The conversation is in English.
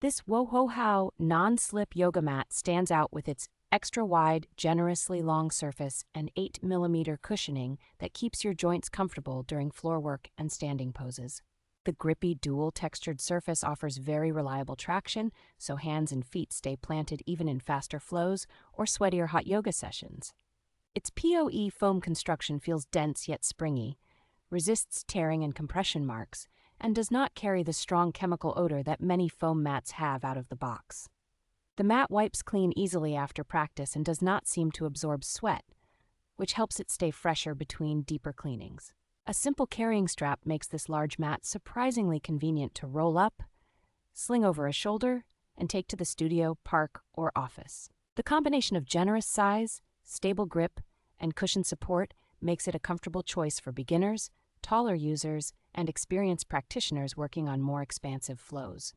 This WOHAO Non-Slip Yoga Mat stands out with its extra-wide, generously long surface and 8 mm cushioning that keeps your joints comfortable during floor work and standing poses. The grippy dual-textured surface offers very reliable traction, so hands and feet stay planted even in faster flows or sweaty or hot yoga sessions. Its POE foam construction feels dense yet springy, resists tearing and compression marks, and does not carry the strong chemical odor that many foam mats have out of the box. The mat wipes clean easily after practice and does not seem to absorb sweat, which helps it stay fresher between deeper cleanings. A simple carrying strap makes this large mat surprisingly convenient to roll up, sling over a shoulder, and take to the studio, park, or office. The combination of generous size, stable grip, and cushion support makes it a comfortable choice for beginners, taller users, and experienced practitioners working on more expansive flows.